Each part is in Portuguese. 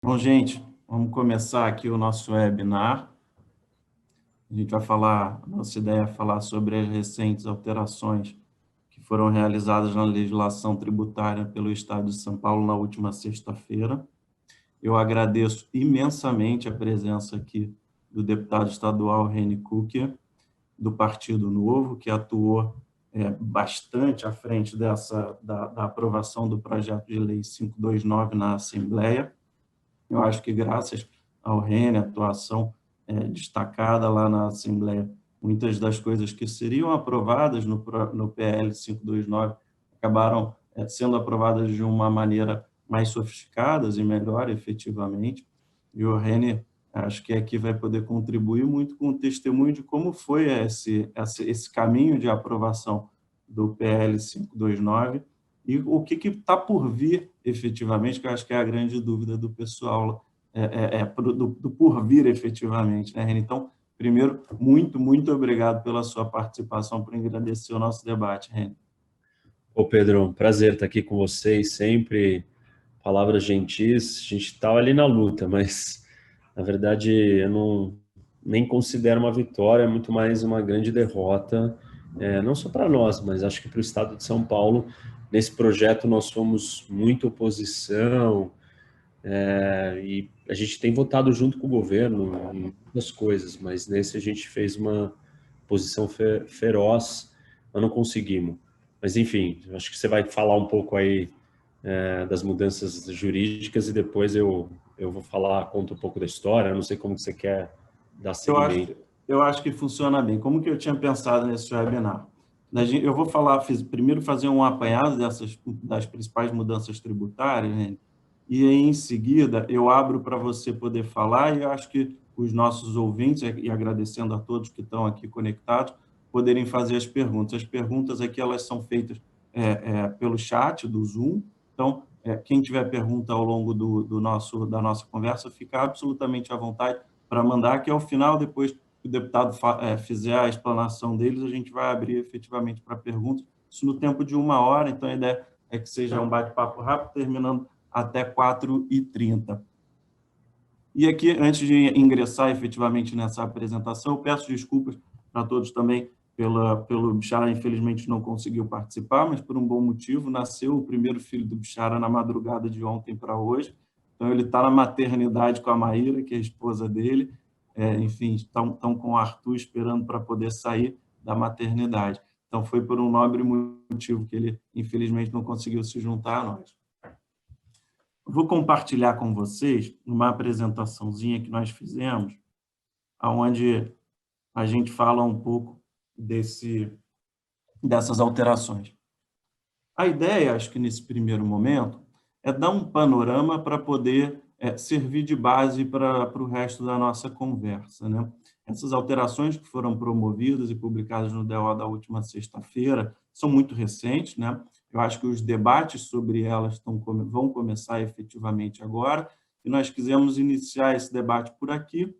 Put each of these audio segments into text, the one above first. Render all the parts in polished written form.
Bom, gente, vamos começar aqui o nosso webinar. A gente vai falar, a nossa ideia é falar sobre as recentes alterações que foram realizadas na legislação tributária pelo Estado de São Paulo na última sexta-feira. Eu agradeço imensamente a presença aqui do deputado estadual Reni Cooke, do Partido Novo, que atuou bastante à frente da aprovação do projeto de lei 529 na Assembleia. Eu acho que graças ao Rene, a atuação destacada lá na Assembleia, muitas das coisas que seriam aprovadas no PL 529 acabaram sendo aprovadas de uma maneira mais sofisticada e melhor, efetivamente. E o Rene, acho que aqui vai poder contribuir muito com o testemunho de como foi esse caminho de aprovação do PL 529 e o que está por vir, efetivamente, que eu acho que é a grande dúvida do pessoal, do por vir, efetivamente, né, Reni? Então, primeiro, muito obrigado pela sua participação, por engrandecer o nosso debate, Reni. Ô Pedro, um prazer estar aqui com vocês, sempre palavras gentis. A gente estava ali na luta, mas na verdade eu nem considero uma vitória, é muito mais uma grande derrota, não só para nós, mas acho que para o Estado de São Paulo. Nesse projeto nós fomos muito oposição, e a gente tem votado junto com o governo em muitas coisas, mas nesse a gente fez uma posição feroz, mas não conseguimos. Mas enfim, acho que você vai falar um pouco aí das mudanças jurídicas e depois eu vou falar, conta um pouco da história. Eu não sei como que você quer dar Eu acho, seguimento. eu acho que funciona bem. Como que eu tinha pensado nesse webinar? Eu vou falar, primeiro fazer um apanhado das principais mudanças tributárias, né? E aí, em seguida, eu abro para você poder falar, e eu acho que os nossos ouvintes, e agradecendo a todos que estão aqui conectados, poderem fazer as perguntas. As perguntas aqui, elas são feitas pelo chat do Zoom, então, quem tiver pergunta ao longo da nossa conversa, fica absolutamente à vontade para mandar, que ao final, depois que o deputado fizer a explanação deles, a gente vai abrir efetivamente para perguntas, isso no tempo de 1 hora, então a ideia é que seja um bate-papo rápido, terminando até 4h30. E aqui, antes de ingressar efetivamente nessa apresentação, eu peço desculpas para todos também pelo Bichara, infelizmente não conseguiu participar, mas por um bom motivo. Nasceu o primeiro filho do Bichara na madrugada de ontem para hoje, então ele está na maternidade com a Maíra, que é a esposa dele. Enfim, estão com o Arthur esperando para poder sair da maternidade. Então foi por um nobre motivo que ele, infelizmente, não conseguiu se juntar a nós. Vou compartilhar com vocês uma apresentaçãozinha que nós fizemos, onde a gente fala um pouco dessas alterações. A ideia, acho que nesse primeiro momento, é dar um panorama para poder servir de base para o resto da nossa conversa, né? Essas alterações que foram promovidas e publicadas no DO da última sexta-feira são muito recentes, né? Eu acho que os debates sobre elas vão começar efetivamente agora, e nós quisemos iniciar esse debate por aqui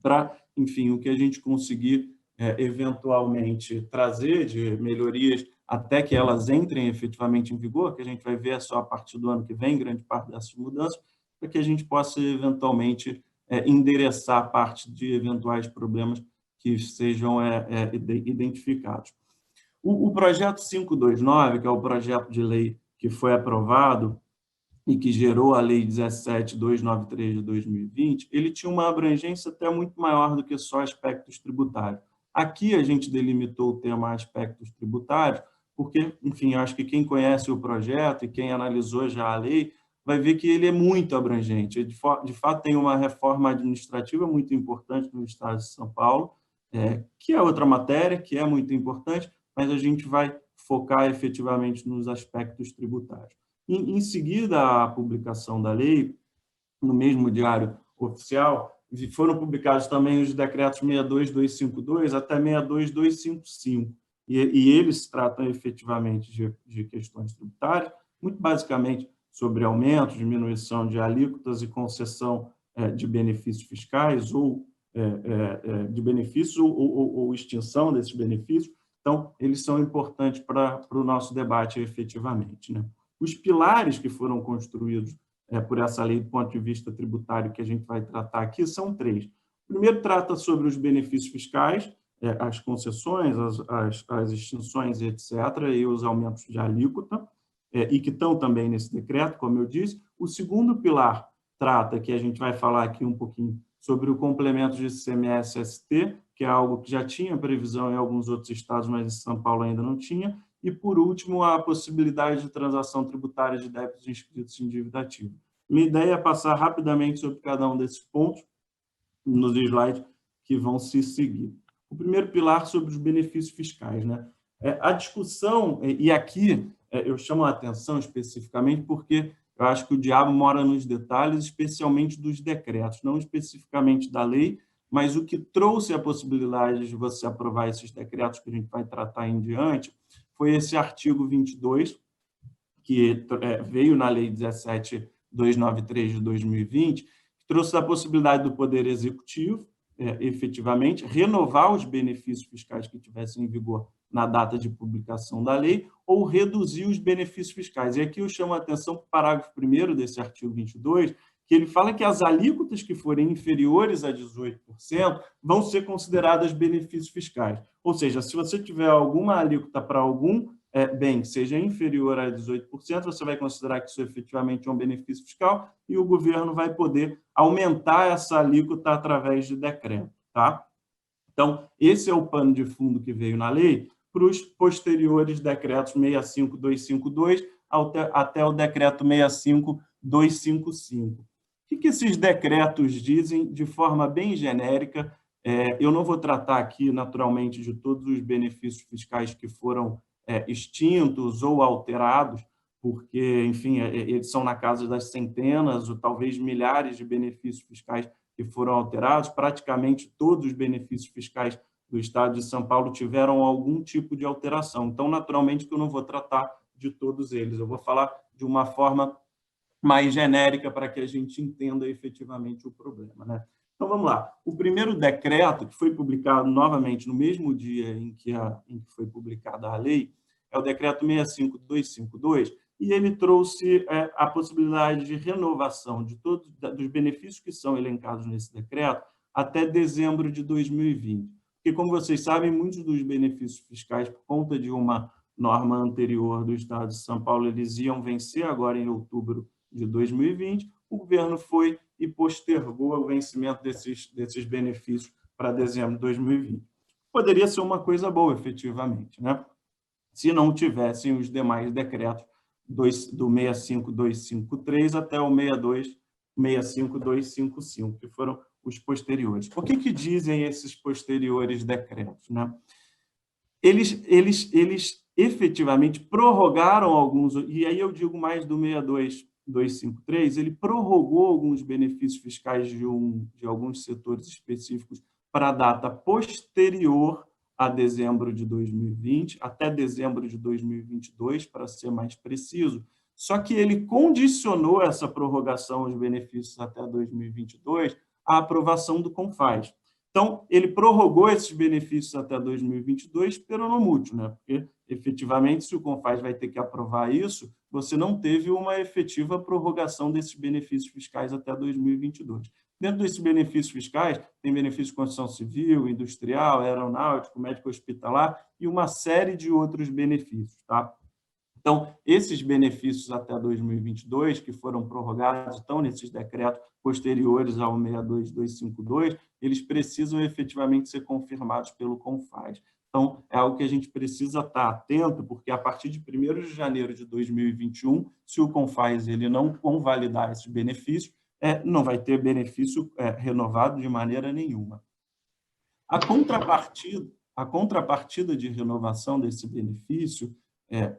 para, enfim, o que a gente conseguir eventualmente trazer de melhorias até que elas entrem efetivamente em vigor, que a gente vai ver só a partir do ano que vem, grande parte dessas mudanças, para que a gente possa eventualmente endereçar parte de eventuais problemas que sejam identificados. O projeto 529, que é o projeto de lei que foi aprovado e que gerou a Lei 17.293 de 2020, ele tinha uma abrangência até muito maior do que só aspectos tributários. Aqui a gente delimitou o tema aspectos tributários, porque, enfim, acho que quem conhece o projeto e quem analisou já a lei vai ver que ele é muito abrangente. De fato, tem uma reforma administrativa muito importante no Estado de São Paulo, que é outra matéria, que é muito importante, mas a gente vai focar efetivamente nos aspectos tributários. Em seguida à publicação da lei, no mesmo Diário Oficial, foram publicados também os decretos 62252 até 62255, e eles tratam efetivamente de questões tributárias, muito basicamente sobre aumento, diminuição de alíquotas e concessão de benefícios fiscais ou de benefícios ou extinção desses benefícios. Então, eles são importantes para o nosso debate efetivamente, né? Os pilares que foram construídos por essa lei do ponto de vista tributário que a gente vai tratar aqui são 3. O primeiro trata sobre os benefícios fiscais, as concessões, as extinções, etc., e os aumentos de alíquota, e que estão também nesse decreto, como eu disse. O segundo pilar trata, que a gente vai falar aqui um pouquinho, sobre o complemento de ICMS-ST, que é algo que já tinha previsão em alguns outros estados, mas em São Paulo ainda não tinha. E, por último, a possibilidade de transação tributária de débitos inscritos em dívida ativa. Minha ideia é passar rapidamente sobre cada um desses pontos nos slides que vão se seguir. O primeiro pilar sobre os benefícios fiscais, né? A discussão, e aqui eu chamo a atenção especificamente porque eu acho que o diabo mora nos detalhes, especialmente dos decretos, não especificamente da lei, mas o que trouxe a possibilidade de você aprovar esses decretos que a gente vai tratar em diante foi esse artigo 22, que veio na Lei 17.293 de 2020, que trouxe a possibilidade do Poder Executivo, efetivamente, renovar os benefícios fiscais que tivessem em vigor na data de publicação da lei ou reduzir os benefícios fiscais. E aqui eu chamo a atenção para o parágrafo 1º desse artigo 22, que ele fala que as alíquotas que forem inferiores a 18% vão ser consideradas benefícios fiscais. Ou seja, se você tiver alguma alíquota para algum bem que seja inferior a 18%, você vai considerar que isso efetivamente é um benefício fiscal e o governo vai poder aumentar essa alíquota através de decreto. Tá? Então, esse é o pano de fundo que veio na lei para os posteriores decretos 65252 até o decreto 65255. O que esses decretos dizem de forma bem genérica? Eu não vou tratar aqui, naturalmente, de todos os benefícios fiscais que foram extintos ou alterados, porque, enfim, eles são na casa das centenas ou talvez milhares de benefícios fiscais que foram alterados. Praticamente todos os benefícios fiscais do Estado de São Paulo tiveram algum tipo de alteração. Então, naturalmente, que eu não vou tratar de todos eles. Eu vou falar de uma forma mais genérica para que a gente entenda efetivamente o problema, né? Então, vamos lá. O primeiro decreto, que foi publicado novamente no mesmo dia em que foi publicada a lei, é o decreto 65252, e ele trouxe a possibilidade de renovação de todos dos benefícios que são elencados nesse decreto até dezembro de 2020. Porque, como vocês sabem, muitos dos benefícios fiscais, por conta de uma norma anterior do Estado de São Paulo, eles iam vencer agora em outubro de 2020, o governo foi e postergou o vencimento desses benefícios para dezembro de 2020. Poderia ser uma coisa boa, efetivamente, né? Se não tivessem os demais decretos do 65253 até o 65255, que foram os posteriores. O que dizem esses posteriores decretos, né? Eles efetivamente prorrogaram alguns, e aí eu digo mais do 62253, ele prorrogou alguns benefícios fiscais de alguns setores específicos para a data posterior a dezembro de 2020, até dezembro de 2022, para ser mais preciso, só que ele condicionou essa prorrogação aos benefícios até 2022 à aprovação do CONFAS. Então, ele prorrogou esses benefícios até 2022 peronomútil, né? Porque, efetivamente, se o CONFAS vai ter que aprovar isso, você não teve uma efetiva prorrogação desses benefícios fiscais até 2022. Dentro desses benefícios fiscais, tem benefício de construção civil, industrial, aeronáutico, médico hospitalar e uma série de outros benefícios, tá? Então, esses benefícios até 2022, que foram prorrogados, estão nesses decretos posteriores ao 62252, eles precisam efetivamente ser confirmados pelo CONFAS. Então, é algo que a gente precisa estar atento, porque a partir de 1º de janeiro de 2021, se o CONFAS ele não convalidar esses benefícios, não vai ter benefício renovado de maneira nenhuma. A contrapartida de renovação desse benefício,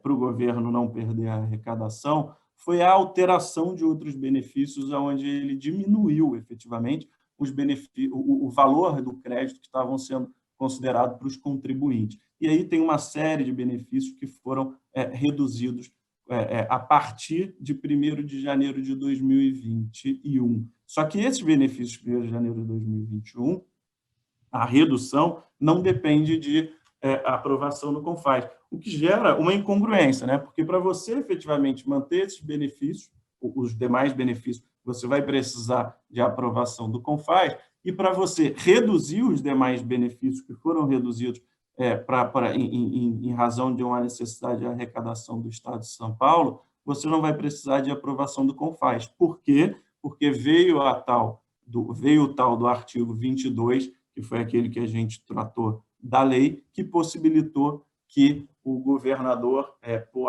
para o governo não perder a arrecadação, foi a alteração de outros benefícios, onde ele diminuiu efetivamente o valor do crédito que estavam sendo considerados para os contribuintes. E aí tem uma série de benefícios que foram reduzidos a partir de 1º de janeiro de 2021. Só que esses benefícios de 1º de janeiro de 2021, a redução não depende de aprovação no CONFAS, o que gera uma incongruência, né? Porque para você efetivamente manter esses benefícios, os demais benefícios, você vai precisar de aprovação do CONFAS, e para você reduzir os demais benefícios que foram reduzidos em razão de uma necessidade de arrecadação do Estado de São Paulo, você não vai precisar de aprovação do CONFAS. Por quê? Porque veio o tal do artigo 22, que foi aquele que a gente tratou da lei, que possibilitou que o governador,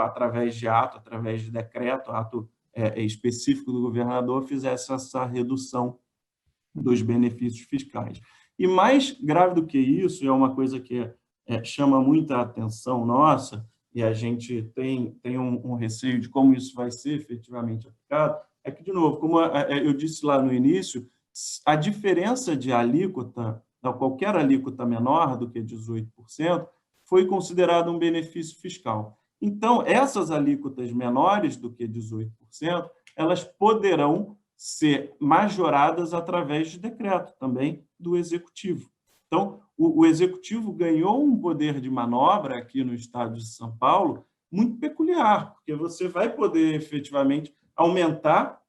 através de ato, através de decreto, ato específico do governador, fizesse essa redução dos benefícios fiscais. E mais grave do que isso, é uma coisa que chama muita atenção nossa, e a gente tem um receio de como isso vai ser efetivamente aplicado, é que, de novo, como eu disse lá no início, a diferença de alíquota, qualquer alíquota menor do que 18%, foi considerado um benefício fiscal. Então, essas alíquotas menores do que 18%, elas poderão ser majoradas através de decreto também do Executivo. Então, o Executivo ganhou um poder de manobra aqui no Estado de São Paulo muito peculiar, porque você vai poder efetivamente aumentar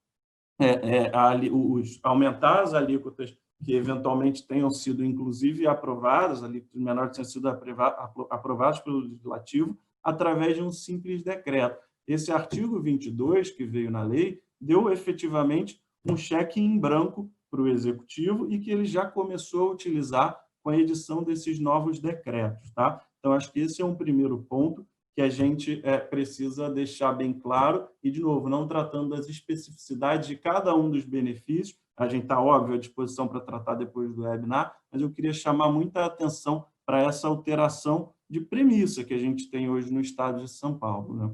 as alíquotas que eventualmente tenham sido, inclusive, aprovadas, alíquotas menores tenham sido aprovadas pelo Legislativo, através de um simples decreto. Esse artigo 22, que veio na lei, deu efetivamente um cheque em branco para o Executivo e que ele já começou a utilizar com a edição desses novos decretos. Tá? Então, acho que esse é um primeiro ponto que a gente precisa deixar bem claro, e, de novo, não tratando das especificidades de cada um dos benefícios, a gente está, óbvio, à disposição para tratar depois do webinar, mas eu queria chamar muita atenção para essa alteração de premissa que a gente tem hoje no Estado de São Paulo. Né?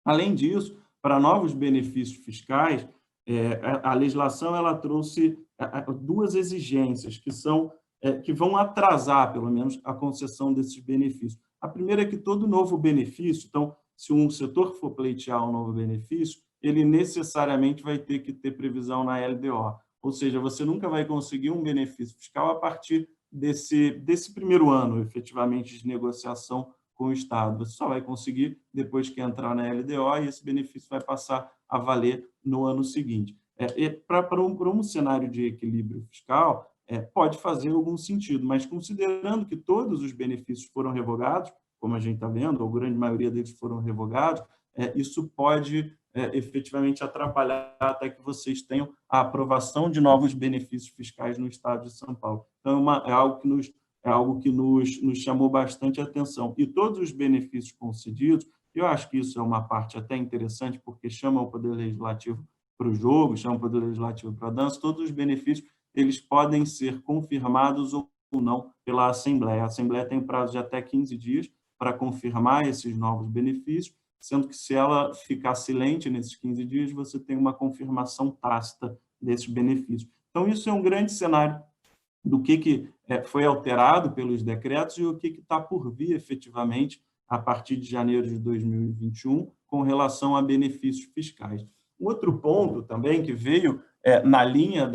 Além disso, para novos benefícios fiscais, a legislação ela trouxe duas exigências que vão atrasar, pelo menos, a concessão desses benefícios. A primeira é que todo novo benefício, então, se um setor for pleitear um novo benefício, ele necessariamente vai ter que ter previsão na LDO. Ou seja, você nunca vai conseguir um benefício fiscal a partir desse primeiro ano, efetivamente, de negociação com o Estado. Você só vai conseguir depois que entrar na LDO e esse benefício vai passar a valer no ano seguinte. Para um cenário de equilíbrio fiscal, pode fazer algum sentido, mas considerando que todos os benefícios foram revogados, como a gente está vendo, ou a grande maioria deles foram revogados, isso pode efetivamente atrapalhar até que vocês tenham a aprovação de novos benefícios fiscais no Estado de São Paulo. Então, é algo que nos chamou bastante atenção. E todos os benefícios concedidos, eu acho que isso é uma parte até interessante, porque chama o Poder Legislativo para o jogo, chama o Poder Legislativo para a dança, todos os benefícios eles podem ser confirmados ou não pela Assembleia. A Assembleia tem prazo de até 15 dias para confirmar esses novos benefícios, sendo que se ela ficar silente nesses 15 dias, você tem uma confirmação tácita desses benefícios. Então, isso é um grande cenário do que foi alterado pelos decretos e o que está por vir efetivamente a partir de janeiro de 2021 com relação a benefícios fiscais. Outro ponto também que veio na linha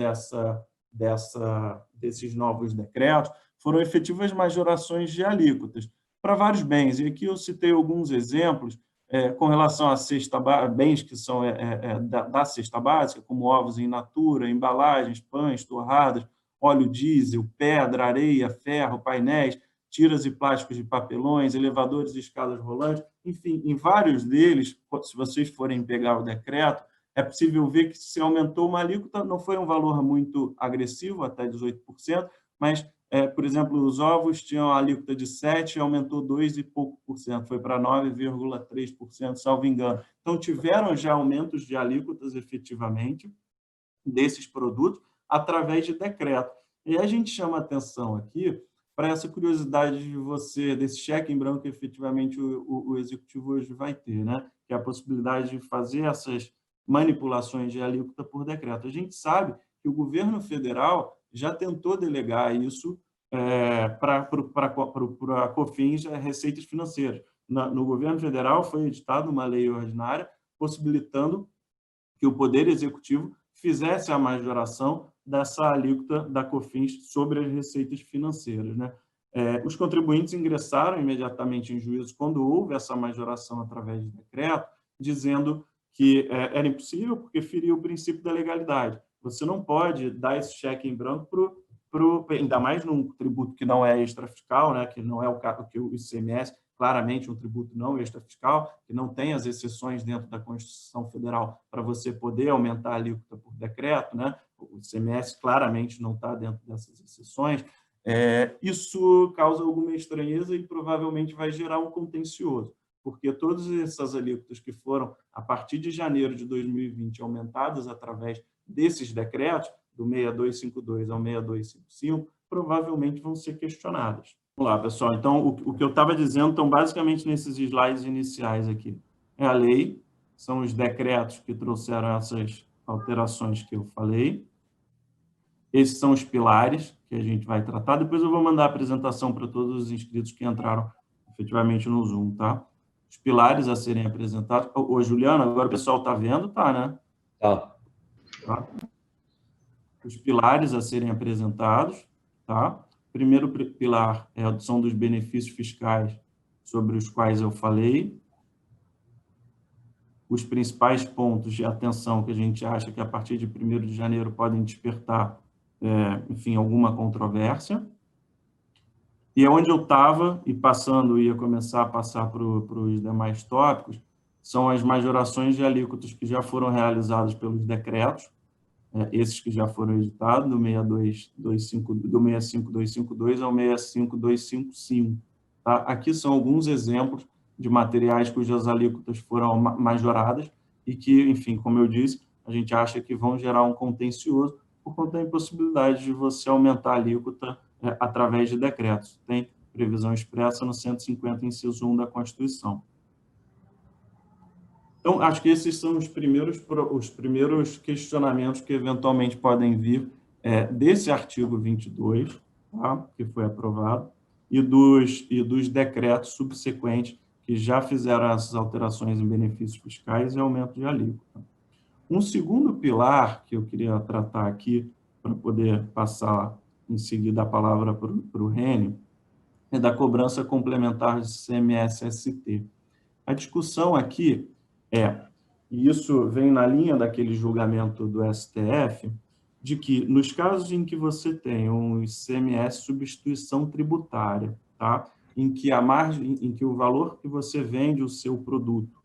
desses novos decretos foram efetivas majorações de alíquotas para vários bens. E aqui eu citei alguns exemplos com relação a bens que são da cesta básica, como ovos in natura, embalagens, pães, torradas, óleo diesel, pedra, areia, ferro, painéis, tiras e plásticos de papelões, elevadores e escadas rolantes, enfim, em vários deles, se vocês forem pegar o decreto, é possível ver que se aumentou uma alíquota, não foi um valor muito agressivo, até 18%, mas, por exemplo, os ovos tinham a alíquota de 7% e aumentou 2 e pouco por cento, foi para 9,3%, salvo engano. Então, tiveram já aumentos de alíquotas efetivamente desses produtos através de decreto. E a gente chama atenção aqui para essa curiosidade desse cheque em branco que efetivamente o Executivo hoje vai ter, né? Que é a possibilidade de fazer essas manipulações de alíquota por decreto. A gente sabe que o governo federal já tentou delegar isso para a COFINS, receitas financeiras. No governo federal foi editada uma lei ordinária possibilitando que o Poder Executivo fizesse a majoração dessa alíquota da COFINS sobre as receitas financeiras. Né? Os contribuintes ingressaram imediatamente em juízo quando houve essa majoração através de decreto, dizendo que era impossível porque feria o princípio da legalidade. Você não pode dar esse cheque em branco ainda mais num tributo que não é extrafiscal, né, que não é o caso que o ICMS, claramente um tributo não extrafiscal, que não tem as exceções dentro da Constituição Federal para você poder aumentar a alíquota por decreto, né? O ICMS claramente não está dentro dessas exceções. Isso causa alguma estranheza e provavelmente vai gerar um contencioso, porque todas essas alíquotas que foram, a partir de janeiro de 2020, aumentadas através desses decretos, do 6252 ao 6255, provavelmente vão ser questionadas. Vamos lá, pessoal. Então, o que eu estava dizendo, então, basicamente nesses slides iniciais aqui, é a lei, são os decretos que trouxeram essas alterações que eu falei. Esses são os pilares que a gente vai tratar. Depois eu vou mandar a apresentação para todos os inscritos que entraram efetivamente no Zoom, tá? Os pilares a serem apresentados. Ô, Juliana, agora o pessoal está vendo? Tá, né? Tá. Tá. Os pilares a serem apresentados, tá? O primeiro pilar é a redução dos benefícios fiscais sobre os quais eu falei. Os principais pontos de atenção que a gente acha que a partir de 1º de janeiro podem despertar, enfim, alguma controvérsia. E é onde eu estava, e passando, ia começar a passar para os demais tópicos, são as majorações de alíquotas que já foram realizadas pelos decretos, esses que já foram editados, do 65252 ao 65255. Tá? Aqui são alguns exemplos de materiais cujas alíquotas foram majoradas e que, enfim, como eu disse, a gente acha que vão gerar um contencioso por conta da impossibilidade de você aumentar a alíquota através de decretos. Tem previsão expressa no 150, inciso 1 da Constituição. Então, acho que esses são os primeiros questionamentos que eventualmente podem vir desse artigo 22, tá, que foi aprovado, e dos decretos subsequentes que já fizeram essas alterações em benefícios fiscais e aumento de alíquota. Um segundo pilar que eu queria tratar aqui, para poder passar em seguida a palavra para o Rênio, é da cobrança complementar de CMS-ST. A discussão aqui e isso vem na linha daquele julgamento do STF, de que nos casos em que você tem um ICMS substituição tributária, tá? Em que a margem, em que o valor que você vende o seu produto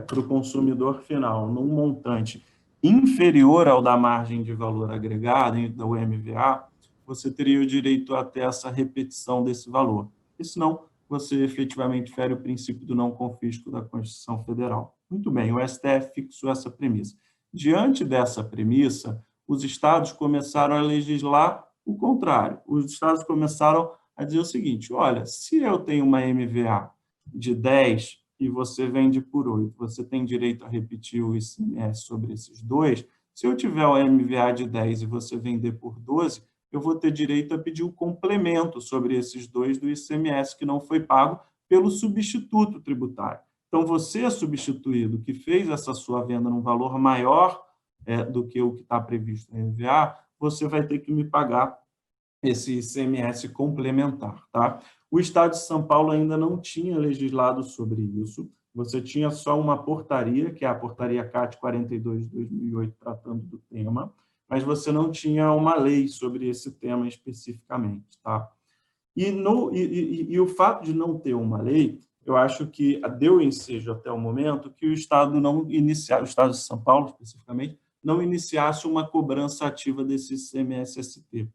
para o consumidor final, num montante inferior ao da margem de valor agregado, da UMVA, você teria o direito a ter essa repetição desse valor. E senão, você efetivamente fere o princípio do não confisco da Constituição Federal. Muito bem, o STF fixou essa premissa. Diante dessa premissa, os estados começaram a legislar o contrário. Os estados começaram a dizer o seguinte: olha, se eu tenho uma MVA de 10 e você vende por 8, você tem direito a repetir o ICMS sobre esses dois. Se eu tiver uma MVA de 10 e você vender por 12, eu vou ter direito a pedir o complemento sobre esses dois do ICMS que não foi pago pelo substituto tributário. Então, você, substituído, que fez essa sua venda num valor maior do que o que está previsto no MVA, você vai ter que me pagar esse ICMS complementar. Tá? O Estado de São Paulo ainda não tinha legislado sobre isso, você tinha só uma portaria, que é a Portaria CAT 42 de 2008, tratando do tema, mas você não tinha uma lei sobre esse tema especificamente. Tá? E o fato de não ter uma lei, eu acho que deu ensejo até o momento que o Estado não iniciasse, o Estado de São Paulo especificamente, não iniciasse uma cobrança ativa desse ICMS-ST.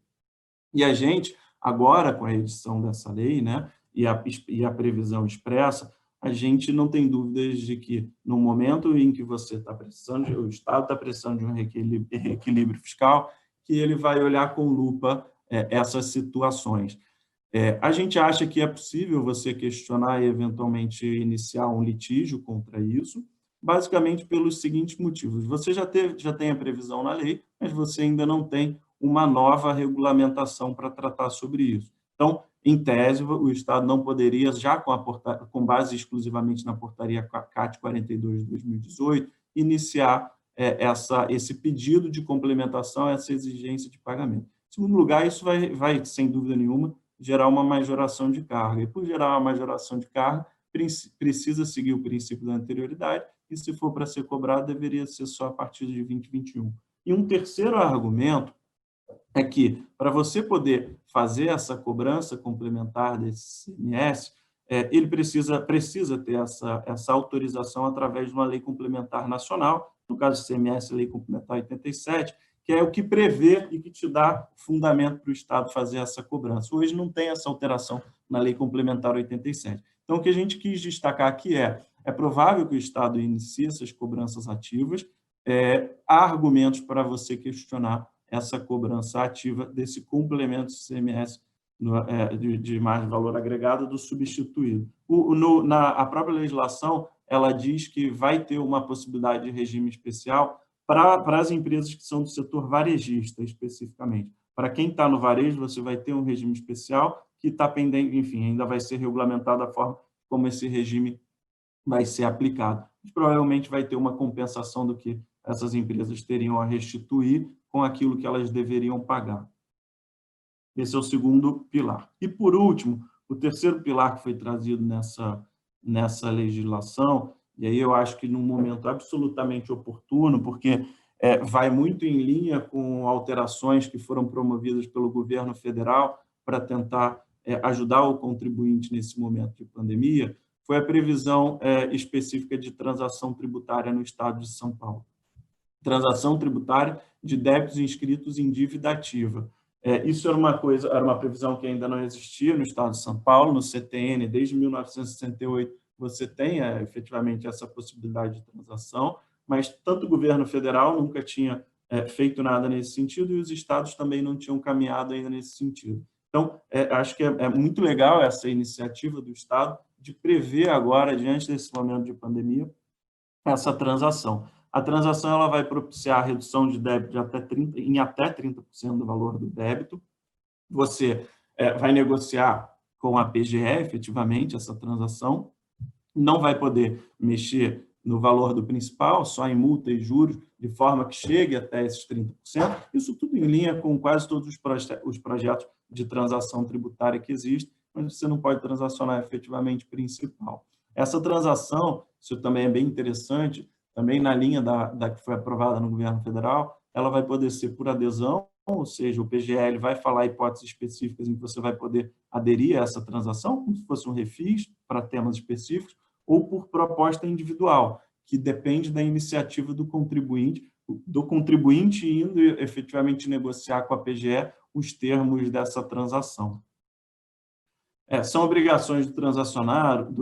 E a gente, agora, com a edição dessa lei, né, e a previsão expressa, a gente não tem dúvidas de que, no momento em que você está precisando, o Estado está precisando de um reequilíbrio fiscal, que ele vai olhar com lupa essas situações. A gente acha que é possível você questionar e, eventualmente, iniciar um litígio contra isso, basicamente pelos seguintes motivos. Você já tem a previsão na lei, mas você ainda não tem uma nova regulamentação para tratar sobre isso. Então, em tese, o Estado não poderia, já com base exclusivamente na portaria CAT 42 de 2018, iniciar esse pedido de complementação, essa exigência de pagamento. Em segundo lugar, isso vai, sem dúvida nenhuma, gerar uma majoração de carga. E, por gerar uma majoração de carga, precisa seguir o princípio da anterioridade e se for para ser cobrado, deveria ser só a partir de 2021. E um terceiro argumento é que, para você poder fazer essa cobrança complementar desse CMS, ele precisa ter essa autorização através de uma lei complementar nacional, no caso do CMS, Lei Complementar 87, que é o que prevê e que te dá fundamento para o Estado fazer essa cobrança. Hoje não tem essa alteração na Lei Complementar 87. Então, o que a gente quis destacar aqui é provável que o Estado inicie essas cobranças ativas, há argumentos para você questionar essa cobrança ativa desse complemento do CMS de mais valor agregado do substituído. A própria legislação, ela diz que vai ter uma possibilidade de regime especial para as empresas que são do setor varejista, especificamente. Para quem está no varejo, você vai ter um regime especial que está pendente, enfim, ainda vai ser regulamentado a forma como esse regime vai ser aplicado. Provavelmente vai ter uma compensação do que essas empresas teriam a restituir com aquilo que elas deveriam pagar. Esse é o segundo pilar. E, por último, o terceiro pilar que foi trazido nessa legislação, e aí eu acho que num momento absolutamente oportuno, porque vai muito em linha com alterações que foram promovidas pelo governo federal para tentar ajudar o contribuinte nesse momento de pandemia, foi a previsão específica de transação tributária no Estado de São Paulo. Transação tributária de débitos inscritos em dívida ativa. Isso era uma previsão que ainda não existia no Estado de São Paulo, no CTN, desde 1968, você tem efetivamente essa possibilidade de transação, mas tanto o governo federal nunca tinha feito nada nesse sentido e os estados também não tinham caminhado ainda nesse sentido. Então, acho que é muito legal essa iniciativa do Estado de prever agora, diante desse momento de pandemia, essa transação. A transação ela vai propiciar a redução de débito em até 30% do valor do débito. Você vai negociar com a PGE, efetivamente, essa transação. Não vai poder mexer no valor do principal, só em multa e juros, de forma que chegue até esses 30%. Isso tudo em linha com quase todos os projetos de transação tributária que existem, mas você não pode transacionar efetivamente principal. Essa transação, isso também é bem interessante, também na linha da que foi aprovada no governo federal, ela vai poder ser por adesão, ou seja, o PGL vai falar hipóteses específicas em que você vai poder aderir a essa transação, como se fosse um refis para temas específicos, ou por proposta individual, que depende da iniciativa do contribuinte indo efetivamente negociar com a PGE os termos dessa transação. São obrigações do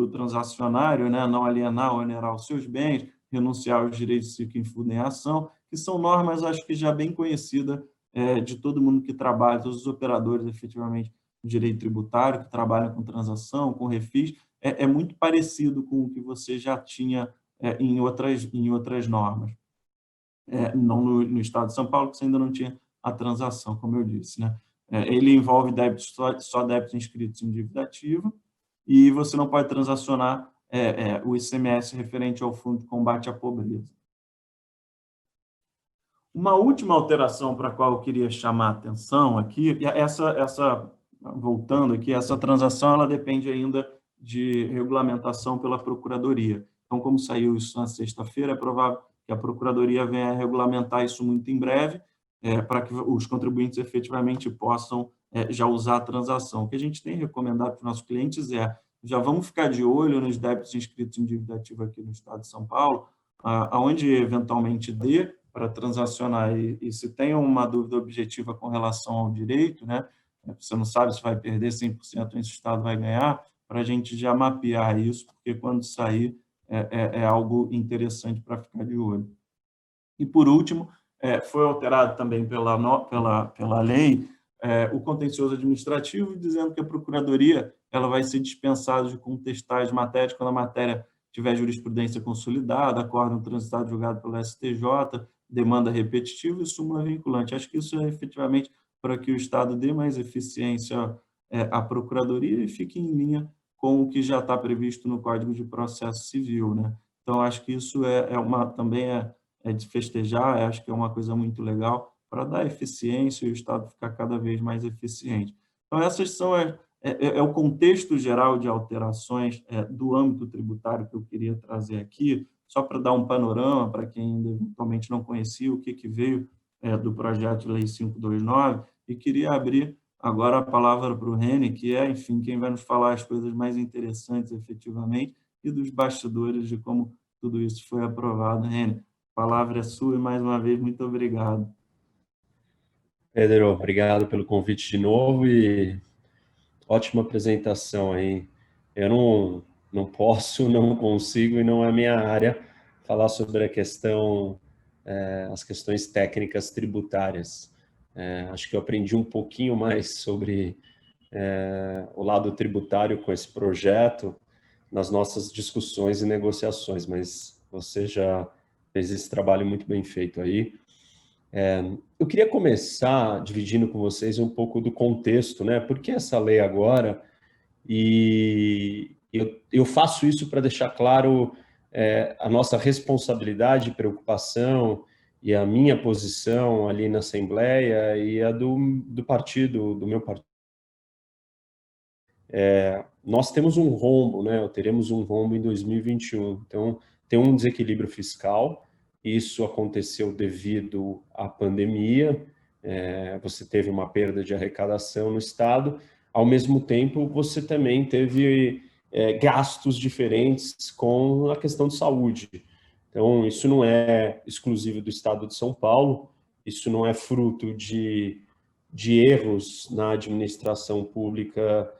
transacionário, né, não alienar ou onerar os seus bens, renunciar aos direitos que infundem a ação, que são normas, acho que já bem conhecidas de todo mundo que trabalha, todos os operadores, efetivamente, do direito tributário, que trabalham com transação, com refis, é muito parecido com o que você já tinha em outras normas. Não no Estado de São Paulo, que você ainda não tinha a transação, como eu disse, né? Ele envolve débitos, só débitos inscritos em dívida ativa, e você não pode transacionar o ICMS referente ao Fundo de Combate à Pobreza. Uma última alteração para a qual eu queria chamar a atenção aqui, voltando aqui, essa transação ela depende ainda de regulamentação pela Procuradoria. Então, como saiu isso na sexta-feira, é provável que a Procuradoria venha a regulamentar isso muito em breve, para que os contribuintes efetivamente possam já usar a transação. O que a gente tem recomendado para os nossos clientes já vamos ficar de olho nos débitos inscritos em dívida ativa aqui no Estado de São Paulo, aonde eventualmente dê para transacionar e se tem uma dúvida objetiva com relação ao direito, né, você não sabe se vai perder 100% ou se o Estado vai ganhar, para a gente já mapear isso, porque quando sair é algo interessante para ficar de olho. E, por último, foi alterado também pela lei o contencioso administrativo, dizendo que a Procuradoria ela vai ser dispensada de contestar as matérias quando a matéria tiver jurisprudência consolidada, acórdão transitado julgado pelo STJ, demanda repetitiva e súmula vinculante. Acho que isso é efetivamente para que o Estado dê mais eficiência à Procuradoria e fique em linha com o que já está previsto no Código de Processo Civil, né? Então, acho que isso também é de festejar, acho que é uma coisa muito legal para dar eficiência e o Estado ficar cada vez mais eficiente. Então, essas são o contexto geral de alterações do âmbito tributário que eu queria trazer aqui. só para dar um panorama para quem ainda eventualmente não conhecia o que veio do projeto de lei 529, e queria abrir agora a palavra para o Reni, que é, enfim, quem vai nos falar as coisas mais interessantes, efetivamente, e dos bastidores de como tudo isso foi aprovado. Reni, a palavra é sua e, mais uma vez, muito obrigado. Pedro, obrigado pelo convite de novo e ótima apresentação aí. Eu não posso, não consigo e não é minha área falar sobre a questão, as questões técnicas tributárias. Acho que eu aprendi um pouquinho mais sobre o lado tributário com esse projeto nas nossas discussões e negociações, mas você já fez esse trabalho muito bem feito aí. Eu queria começar dividindo com vocês um pouco do contexto, né? Por que essa lei agora? E eu faço isso para deixar claro a nossa responsabilidade, preocupação e a minha posição ali na Assembleia e a do partido, do meu partido. Nós temos um rombo, né? Teremos um rombo em 2021. Então, tem um desequilíbrio fiscal. Isso aconteceu devido à pandemia. Você teve uma perda de arrecadação no Estado. Ao mesmo tempo, você também teve gastos diferentes com a questão de saúde. Então, isso não é exclusivo do Estado de São Paulo. Isso não é fruto de erros na administração pública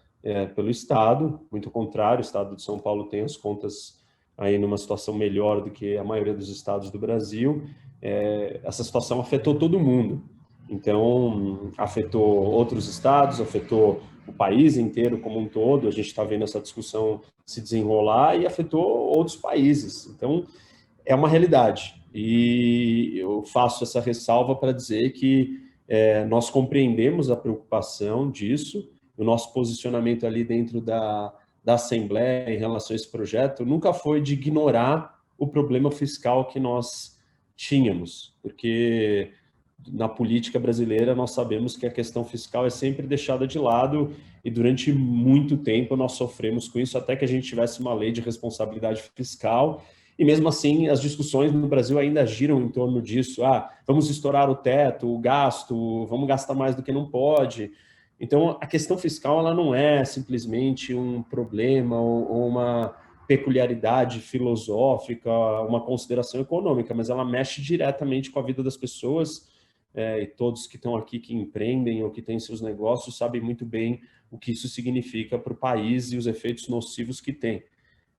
pelo Estado, muito ao contrário, o Estado de São Paulo tem as contas aí numa situação melhor do que a maioria dos estados do Brasil. Essa situação afetou todo mundo, então afetou outros estados, afetou o país inteiro como um todo, a gente está vendo essa discussão se desenrolar e afetou outros países, então é uma realidade, e eu faço essa ressalva para dizer que nós compreendemos a preocupação disso. O nosso posicionamento ali dentro da Assembleia em relação a esse projeto nunca foi de ignorar o problema fiscal que nós tínhamos, porque na política brasileira nós sabemos que a questão fiscal é sempre deixada de lado e durante muito tempo nós sofremos com isso até que a gente tivesse uma lei de responsabilidade fiscal. E mesmo assim, as discussões no Brasil ainda giram em torno disso. Vamos estourar o teto, o gasto, vamos gastar mais do que não pode. Então, a questão fiscal ela não é simplesmente um problema ou uma peculiaridade filosófica, uma consideração econômica, mas ela mexe diretamente com a vida das pessoas, e todos que estão aqui, que empreendem ou que têm seus negócios, sabem muito bem o que isso significa para o país e os efeitos nocivos que tem.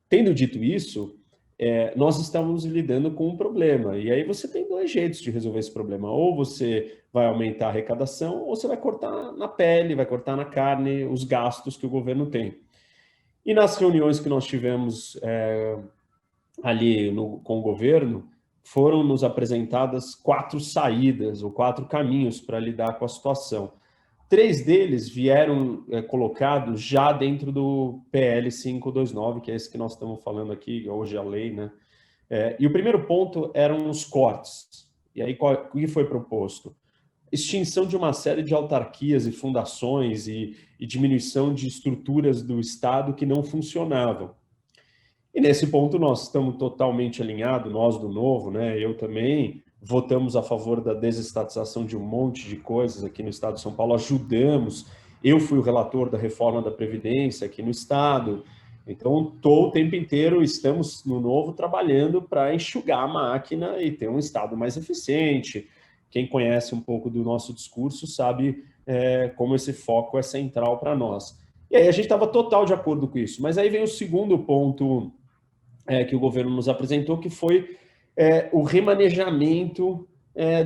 Tendo dito isso, nós estamos lidando com um problema. E aí você tem dois jeitos de resolver esse problema. Ou você vai aumentar a arrecadação, ou você vai cortar na pele, vai cortar na carne os gastos que o governo tem. E nas reuniões que nós tivemos ali com o governo, foram nos apresentadas 4 saídas ou 4 caminhos para lidar com a situação. 3 deles vieram colocados já dentro do PL 529, que é esse que nós estamos falando aqui, hoje a lei, né? E o primeiro ponto eram os cortes. E aí, o que foi proposto? Extinção de uma série de autarquias e fundações e diminuição de estruturas do Estado que não funcionavam. E nesse ponto nós estamos totalmente alinhados, nós do Novo, né? Eu também, votamos a favor da desestatização de um monte de coisas aqui no Estado de São Paulo, ajudamos. Eu fui o relator da reforma da Previdência aqui no Estado. Então, o tempo inteiro estamos no Novo trabalhando para enxugar a máquina e ter um Estado mais eficiente. Quem conhece um pouco do nosso discurso sabe como esse foco é central para nós. E aí a gente estava total de acordo com isso. Mas aí vem o segundo ponto que o governo nos apresentou, que foi o remanejamento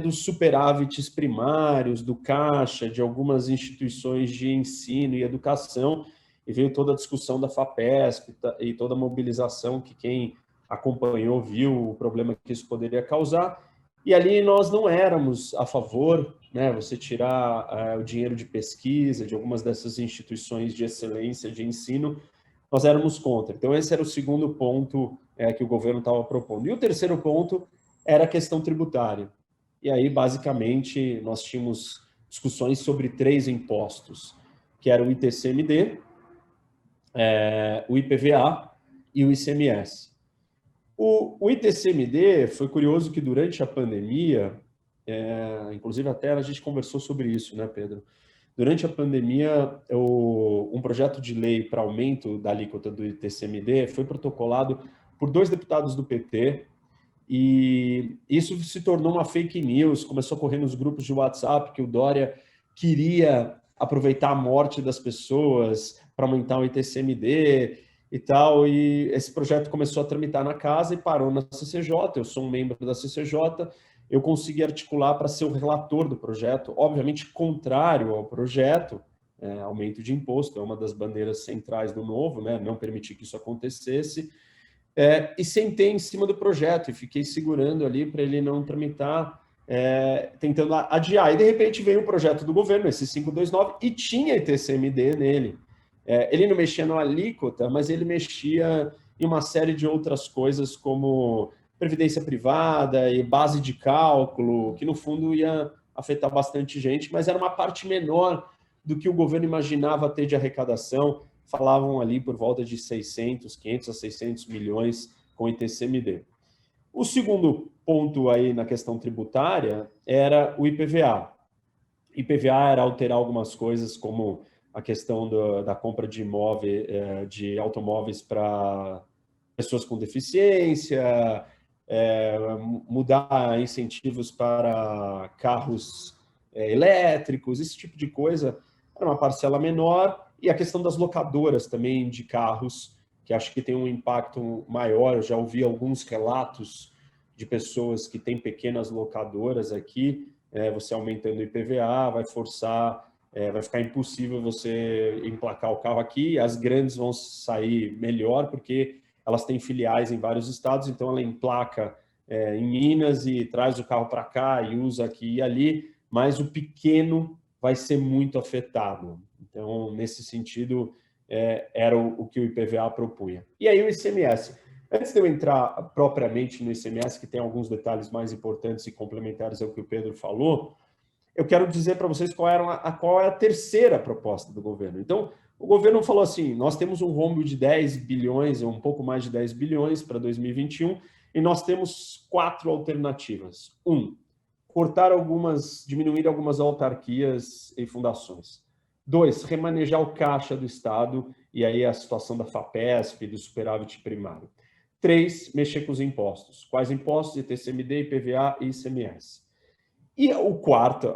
dos superávites primários, do caixa, de algumas instituições de ensino e educação, e veio toda a discussão da FAPESP e toda a mobilização que quem acompanhou viu o problema que isso poderia causar, e ali nós não éramos a favor, né, você tirar o dinheiro de pesquisa de algumas dessas instituições de excelência de ensino, nós éramos contra. Então, esse era o segundo ponto que o governo estava propondo. E o terceiro ponto era a questão tributária. E aí, basicamente, nós tínhamos discussões sobre 3 impostos, que era o ITCMD, o IPVA e o ICMS. O ITCMD foi curioso que durante a pandemia, inclusive até a gente conversou sobre isso, né, Pedro? Durante a pandemia, um projeto de lei para aumento da alíquota do ITCMD foi protocolado por 2 deputados do PT, e isso se tornou uma fake news, começou a correr nos grupos de WhatsApp que o Dória queria aproveitar a morte das pessoas para aumentar o ITCMD e tal, e esse projeto começou a tramitar na casa e parou na CCJ. Eu sou um membro da CCJ, eu consegui articular para ser o relator do projeto, obviamente contrário ao projeto, aumento de imposto, é uma das bandeiras centrais do Novo, né, não permitir que isso acontecesse, e sentei em cima do projeto e fiquei segurando ali para ele não tramitar, tentando adiar. E, de repente, veio o projeto do governo, esse 529, e tinha ITCMD nele. Ele não mexia na alíquota, mas ele mexia em uma série de outras coisas, como previdência privada e base de cálculo, que, no fundo, ia afetar bastante gente, mas era uma parte menor do que o governo imaginava ter de arrecadação. Falavam ali por volta de 500 a 600 milhões com ITCMD. O segundo ponto aí na questão tributária era o IPVA. IPVA era alterar algumas coisas, como a questão da compra de de automóveis para pessoas com deficiência, mudar incentivos para carros elétricos, esse tipo de coisa. Era uma parcela menor. E a questão das locadoras também de carros, que acho que tem um impacto maior. Eu já ouvi alguns relatos de pessoas que têm pequenas locadoras aqui. Você aumentando o IPVA vai forçar, vai ficar impossível você emplacar o carro aqui. As grandes vão sair melhor, porque elas têm filiais em vários estados, então ela emplaca em Minas e traz o carro para cá e usa aqui e ali, mas o pequeno vai ser muito afetado. Então, nesse sentido, era o que o IPVA propunha. E aí o ICMS. Antes de eu entrar propriamente no ICMS, que tem alguns detalhes mais importantes e complementares ao que o Pedro falou, eu quero dizer para vocês qual é a terceira proposta do governo. Então, o governo falou assim, nós temos um rombo de 10 bilhões, ou um pouco mais de 10 bilhões para 2021, e nós temos 4 alternativas. 1, diminuir algumas autarquias e fundações. 2, remanejar o caixa do Estado, e aí a situação da FAPESP, do superávit primário. 3, mexer com os impostos. Quais impostos? ITCMD, IPVA e ICMS. E a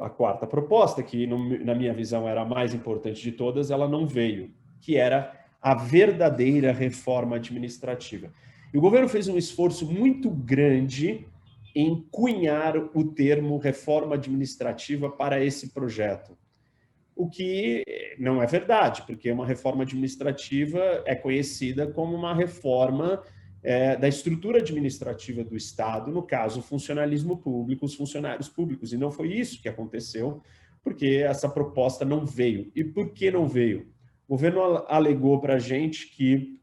quarta proposta, que na minha visão era a mais importante de todas, ela não veio, que era a verdadeira reforma administrativa. E o governo fez um esforço muito grande em cunhar o termo reforma administrativa para esse projeto. O que não é verdade, porque uma reforma administrativa é conhecida como uma reforma da estrutura administrativa do Estado, no caso, o funcionalismo público, os funcionários públicos. E não foi isso que aconteceu, porque essa proposta não veio. E por que não veio? O governo alegou para a gente que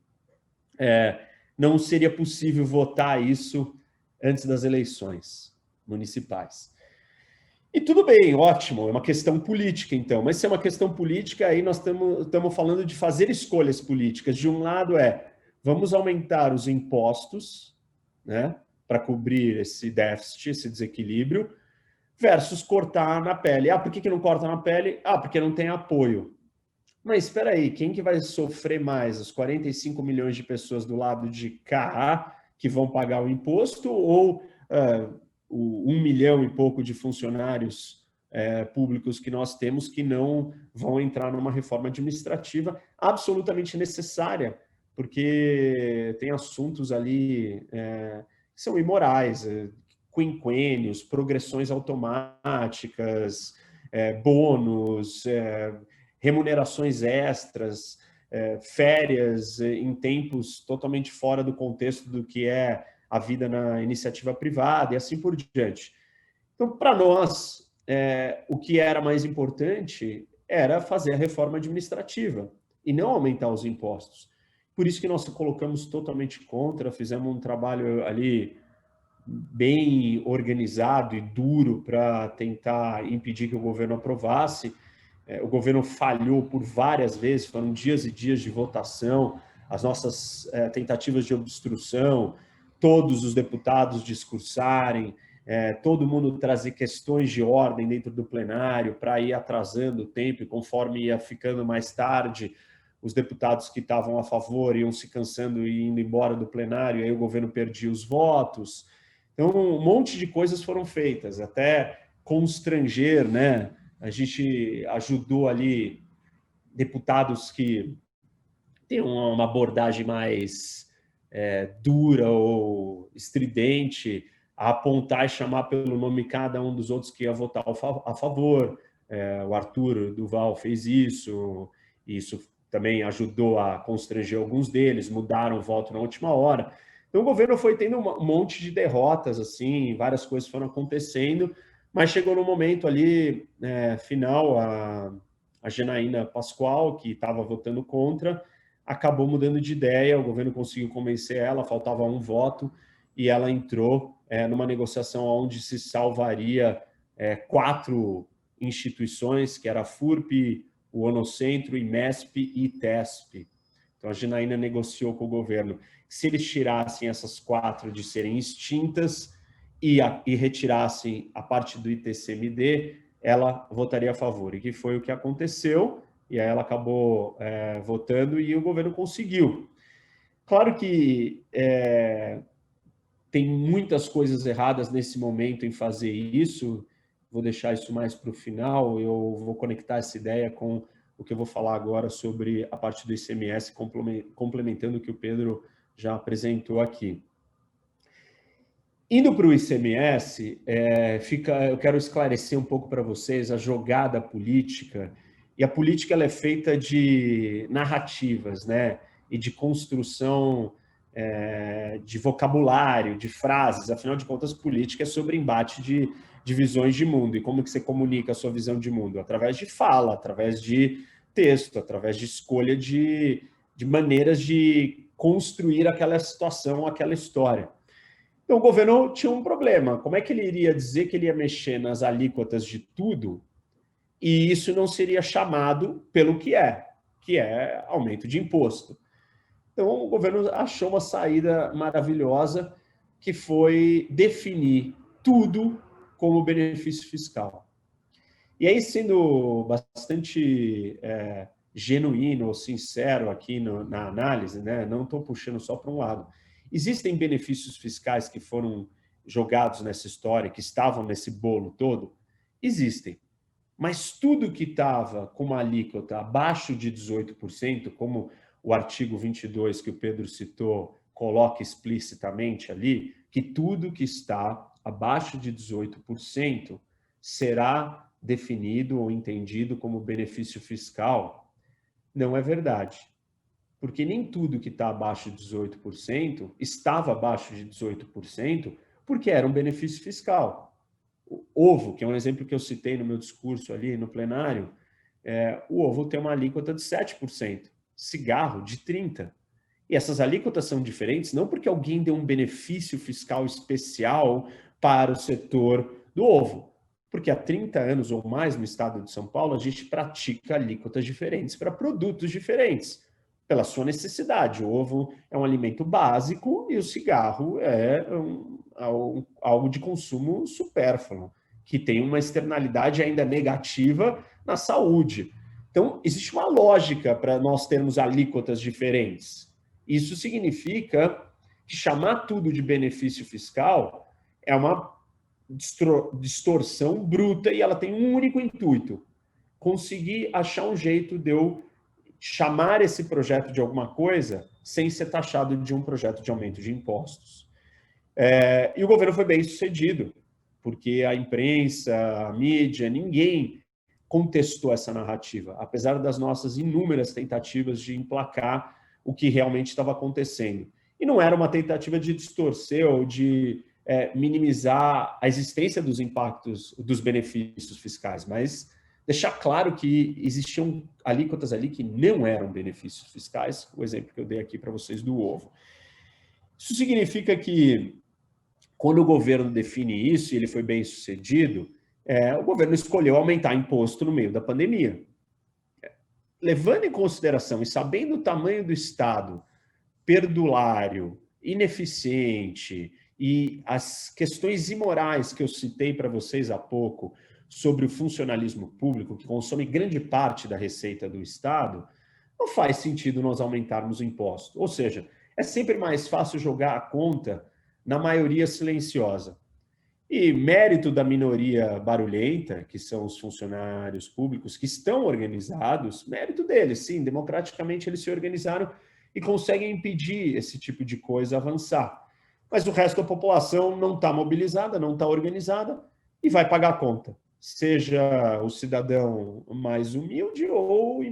não seria possível votar isso antes das eleições municipais. E tudo bem, ótimo, é uma questão política, então. Mas se é uma questão política, aí nós estamos falando de fazer escolhas políticas. De um lado vamos aumentar os impostos, né, para cobrir esse déficit, esse desequilíbrio, versus cortar na pele. Por que não corta na pele? Porque não tem apoio. Mas espera aí, quem que vai sofrer mais? Os 45 milhões de pessoas do lado de cá que vão pagar o imposto, ou o 1 milhão e pouco de funcionários públicos que nós temos que não vão entrar numa reforma administrativa absolutamente necessária, porque tem assuntos ali que são imorais, quinquênios, progressões automáticas, bônus, remunerações extras, férias em tempos totalmente fora do contexto do que é a vida na iniciativa privada e assim por diante. Então, para nós, o que era mais importante era fazer a reforma administrativa e não aumentar os impostos. Por isso que nós colocamos totalmente contra, fizemos um trabalho ali bem organizado e duro para tentar impedir que o governo aprovasse. O governo falhou por várias vezes, foram dias e dias de votação, as nossas tentativas de obstrução, todos os deputados discursarem, todo mundo trazer questões de ordem dentro do plenário para ir atrasando o tempo, e conforme ia ficando mais tarde, os deputados que estavam a favor iam se cansando e indo embora do plenário, aí o governo perdia os votos. Então, um monte de coisas foram feitas, até constranger, né? A gente ajudou ali deputados que têm uma abordagem mais dura ou estridente, a apontar e chamar pelo nome cada um dos outros que ia votar a favor. O Arthur Duval fez isso também ajudou a constranger alguns deles, mudaram o voto na última hora. Então, o governo foi tendo um monte de derrotas, assim, várias coisas foram acontecendo, mas chegou no momento ali, final, a Janaína Pascoal, que estava votando contra, acabou mudando de ideia, o governo conseguiu convencer ela, faltava um voto, e ela entrou numa negociação onde se salvaria 4 instituições, que era a FURP, o ONOCentro, IMESP e ITESP. Então, a Janaína negociou com o governo que, se eles tirassem essas 4 de serem extintas e retirassem a parte do ITCMD, ela votaria a favor, e que foi o que aconteceu, e aí ela acabou votando e o governo conseguiu. Claro que tem muitas coisas erradas nesse momento em fazer isso, vou deixar isso mais para o final, eu vou conectar essa ideia com o que eu vou falar agora sobre a parte do ICMS, complementando o que o Pedro já apresentou aqui. Indo para o ICMS, eu quero esclarecer um pouco para vocês a jogada política, e a política ela é feita de narrativas, né? E de construção de vocabulário, de frases. Afinal de contas, política é sobre embate de visões de mundo. E como que você comunica a sua visão de mundo? Através de fala, através de texto, através de escolha de maneiras de construir aquela situação, aquela história. Então, o governo tinha um problema. Como é que ele iria dizer que ele ia mexer nas alíquotas de tudo e isso não seria chamado pelo que é aumento de imposto? Então, o governo achou uma saída maravilhosa, que foi definir tudo como benefício fiscal. E aí, sendo bastante genuíno ou sincero aqui na análise, né? Não estou puxando só para um lado. Existem benefícios fiscais que foram jogados nessa história, que estavam nesse bolo todo? Existem. Mas tudo que estava com uma alíquota abaixo de 18%, como o artigo 22 que o Pedro citou coloca explicitamente ali, que tudo que está abaixo de 18% será definido ou entendido como benefício fiscal, não é verdade. Porque nem tudo que está abaixo de 18% estava abaixo de 18% porque era um benefício fiscal. O ovo, que é um exemplo que eu citei no meu discurso ali no plenário, o ovo tem uma alíquota de 7%, cigarro de 30%. E essas alíquotas são diferentes não porque alguém deu um benefício fiscal especial para o setor do ovo, porque há 30 anos ou mais no estado de São Paulo a gente pratica alíquotas diferentes para produtos diferentes, pela sua necessidade. O ovo é um alimento básico e o cigarro é algo de consumo supérfluo, que tem uma externalidade ainda negativa na saúde. Então, existe uma lógica para nós termos alíquotas diferentes. Isso significa que chamar tudo de benefício fiscal é uma distorção bruta e ela tem um único intuito: conseguir achar um jeito de eu chamar esse projeto de alguma coisa sem ser taxado de um projeto de aumento de impostos. E o governo foi bem sucedido, porque a imprensa, a mídia, ninguém contestou essa narrativa, apesar das nossas inúmeras tentativas de emplacar o que realmente estava acontecendo. E não era uma tentativa de distorcer ou de minimizar a existência dos impactos, dos benefícios fiscais, mas deixar claro que existiam alíquotas ali que não eram benefícios fiscais, o exemplo que eu dei aqui para vocês do ovo. Isso significa que, quando o governo define isso, e ele foi bem sucedido, o governo escolheu aumentar imposto no meio da pandemia. Levando em consideração e sabendo o tamanho do Estado perdulário ineficiente e as questões imorais que eu citei para vocês há pouco sobre o funcionalismo público, que consome grande parte da receita do Estado, não faz sentido nós aumentarmos o imposto. Ou seja, é sempre mais fácil jogar a conta na maioria silenciosa. E mérito da minoria barulhenta, que são os funcionários públicos que estão organizados, mérito deles, sim, democraticamente eles se organizaram e conseguem impedir esse tipo de coisa avançar. Mas o resto da população não está mobilizada, não está organizada e vai pagar a conta. Seja o cidadão mais humilde ou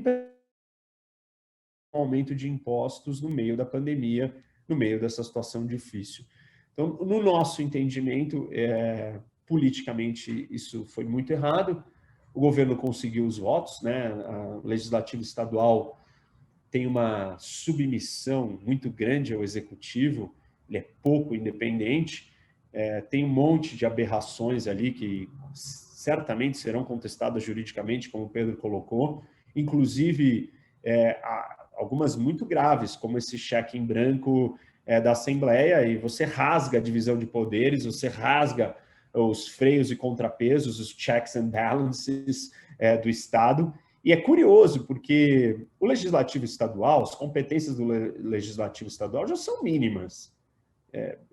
aumento de impostos no meio da pandemia, no meio dessa situação difícil. Então, no nosso entendimento, politicamente isso foi muito errado. O governo conseguiu os votos, né? O legislativo estadual tem uma submissão muito grande ao executivo, ele é pouco independente, tem um monte de aberrações ali que certamente serão contestadas juridicamente, como o Pedro colocou, inclusive algumas muito graves, como esse cheque em branco da Assembleia, e você rasga a divisão de poderes, você rasga os freios e contrapesos, os checks and balances do Estado. E é curioso, porque o Legislativo Estadual, as competências do Legislativo Estadual já são mínimas.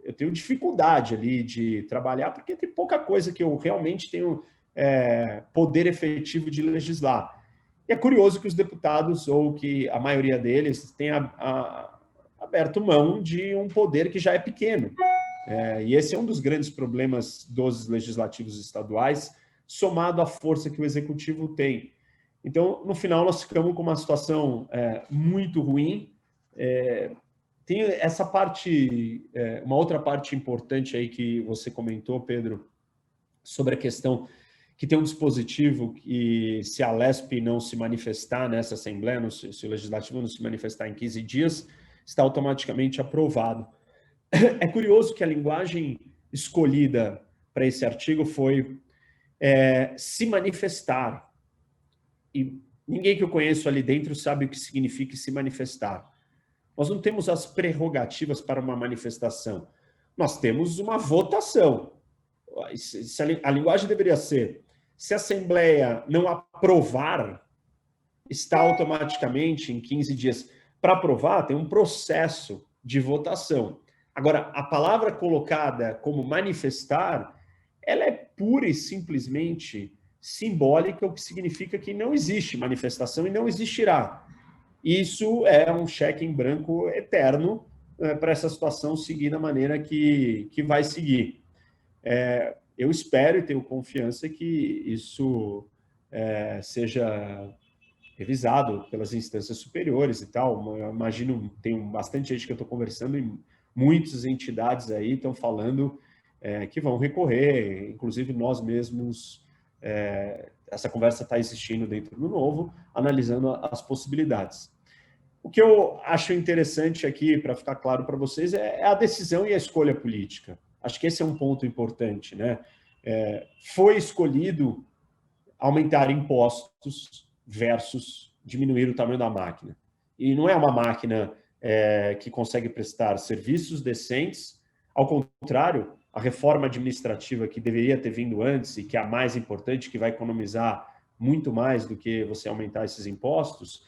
Eu tenho dificuldade ali de trabalhar, porque tem pouca coisa que eu realmente tenho poder efetivo de legislar. E é curioso que os deputados, ou que a maioria deles, tenha aberto mão de um poder que já é pequeno. E esse é um dos grandes problemas dos legislativos estaduais, somado à força que o executivo tem. Então, no final, nós ficamos com uma situação muito ruim. Tem essa parte, uma outra parte importante aí que você comentou, Pedro, sobre a questão que tem um dispositivo que, se a LESP não se manifestar nessa Assembleia, se o Legislativo não se manifestar em 15 dias, está automaticamente aprovado. É curioso que a linguagem escolhida para esse artigo foi se manifestar. E ninguém que eu conheço ali dentro sabe o que significa se manifestar. Nós não temos as prerrogativas para uma manifestação. Nós temos uma votação. A linguagem deveria ser: se a Assembleia não aprovar, está automaticamente em 15 dias. Para aprovar, tem um processo de votação. Agora, a palavra colocada como manifestar, ela é pura e simplesmente simbólica, o que significa que não existe manifestação e não existirá. Isso é um cheque em branco eterno para essa situação seguir da maneira que vai seguir. Eu espero e tenho confiança que isso seja revisado pelas instâncias superiores e tal. Eu imagino, tem bastante gente que eu estou conversando e muitas entidades aí estão falando que vão recorrer, inclusive nós mesmos. Essa conversa está existindo dentro do Novo, analisando as possibilidades. O que eu acho interessante aqui, para ficar claro para vocês, é a decisão e a escolha política. Acho que esse é um ponto importante, né? Foi escolhido aumentar impostos versus diminuir o tamanho da máquina. E não é uma máquina que consegue prestar serviços decentes. Ao contrário, a reforma administrativa que deveria ter vindo antes e que é a mais importante, que vai economizar muito mais do que você aumentar esses impostos,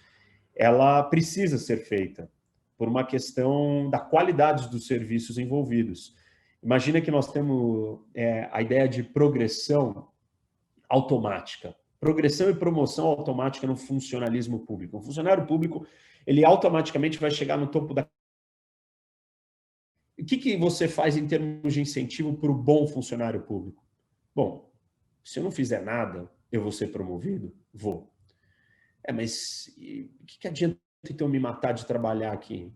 ela precisa ser feita por uma questão da qualidade dos serviços envolvidos. Imagina que nós temos a ideia de progressão automática. Progressão e promoção automática no funcionalismo público. Um funcionário público, ele automaticamente vai chegar no topo da... O que você faz em termos de incentivo para o bom funcionário público? Bom, se eu não fizer nada, eu vou ser promovido? Vou. Mas o que adianta então me matar de trabalhar aqui?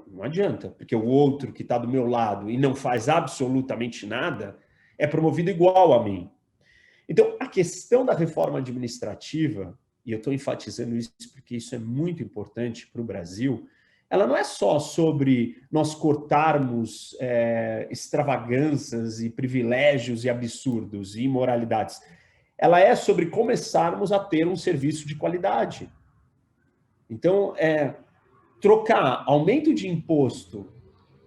Não adianta, porque o outro que está do meu lado e não faz absolutamente nada é promovido igual a mim. Então, a questão da reforma administrativa, e eu estou enfatizando isso porque isso é muito importante para o Brasil, ela não é só sobre nós cortarmos extravagâncias e privilégios e absurdos e imoralidades. Ela é sobre começarmos a ter um serviço de qualidade. Então, trocar aumento de imposto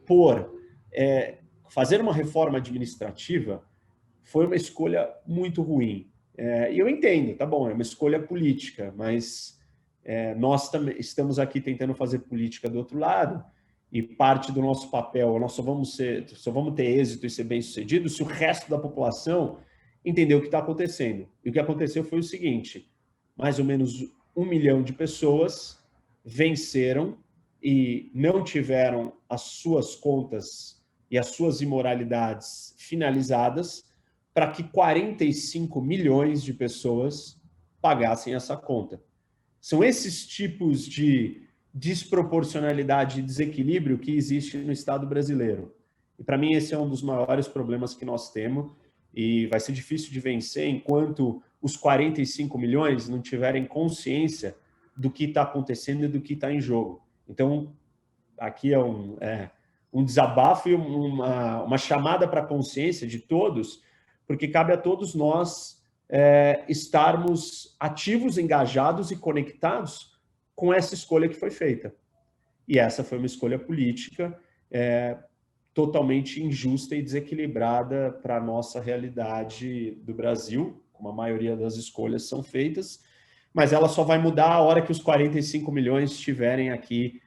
por fazer uma reforma administrativa foi uma escolha muito ruim. E eu entendo, tá bom, é uma escolha política, mas nós também estamos aqui tentando fazer política do outro lado, e parte do nosso papel, nós só vamos ter êxito e ser bem-sucedido se o resto da população entender o que está acontecendo. E o que aconteceu foi o seguinte: mais ou menos 1 milhão de pessoas venceram e não tiveram as suas contas e as suas imoralidades finalizadas para que 45 milhões de pessoas pagassem essa conta. São esses tipos de desproporcionalidade e desequilíbrio que existe no Estado brasileiro. E, para mim, esse é um dos maiores problemas que nós temos, e vai ser difícil de vencer enquanto os 45 milhões não tiverem consciência do que está acontecendo e do que está em jogo. Então, aqui é um desabafo e uma chamada para a consciência de todos, porque cabe a todos nós estarmos ativos, engajados e conectados com essa escolha que foi feita. E essa foi uma escolha política totalmente injusta e desequilibrada para a nossa realidade do Brasil, como a maioria das escolhas são feitas, mas ela só vai mudar a hora que os 45 milhões estiverem aqui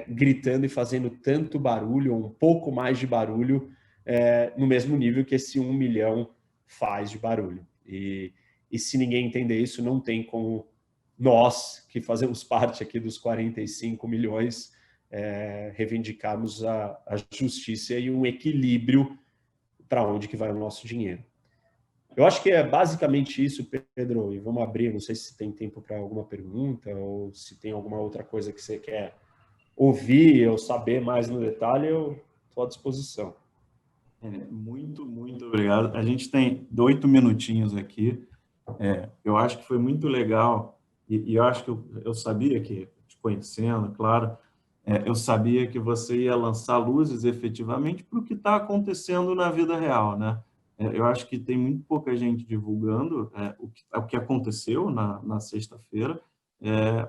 gritando e fazendo tanto barulho, ou um pouco mais de barulho, no mesmo nível que esse 1 milhão faz de barulho. E se ninguém entender isso, não tem como nós, que fazemos parte aqui dos 45 milhões, reivindicarmos a justiça e um equilíbrio para onde que vai o nosso dinheiro. Eu acho que é basicamente isso, Pedro, e vamos abrir, não sei se tem tempo para alguma pergunta ou se tem alguma outra coisa que você quer ouvir ou saber mais no detalhe, eu estou à disposição. Muito, muito obrigado. A gente tem 8 minutinhos aqui. Eu acho que foi muito legal, e eu acho que eu sabia que, te conhecendo, claro, eu sabia que você ia lançar luzes efetivamente para o que está acontecendo na vida real, né? Eu acho que tem muito pouca gente divulgando o que aconteceu na sexta-feira,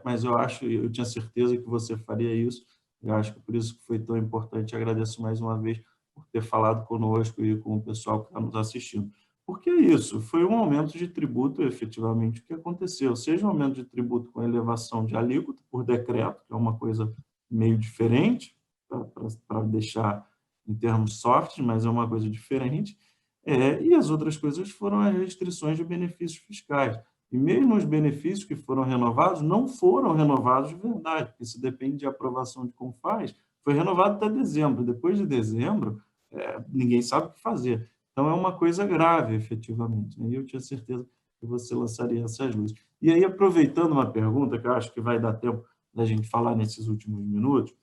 mas eu tinha certeza que você faria isso. Eu acho que por isso que foi tão importante. Agradeço mais uma vez por ter falado conosco e com o pessoal que está nos assistindo. Porque é isso, foi um aumento de tributo, efetivamente, o que aconteceu. Seja um aumento de tributo com elevação de alíquota por decreto, que é uma coisa meio diferente, para deixar em termos soft, mas é uma coisa diferente, e as outras coisas foram as restrições de benefícios fiscais. E mesmo os benefícios que foram renovados não foram renovados de verdade, porque isso depende de aprovação de Confaz. Foi renovado até dezembro. Depois de dezembro, ninguém sabe o que fazer. Então, é uma coisa grave, efetivamente. E eu tinha certeza que você lançaria essas luzes. E aí, aproveitando uma pergunta, que eu acho que vai dar tempo da gente falar nesses últimos minutos,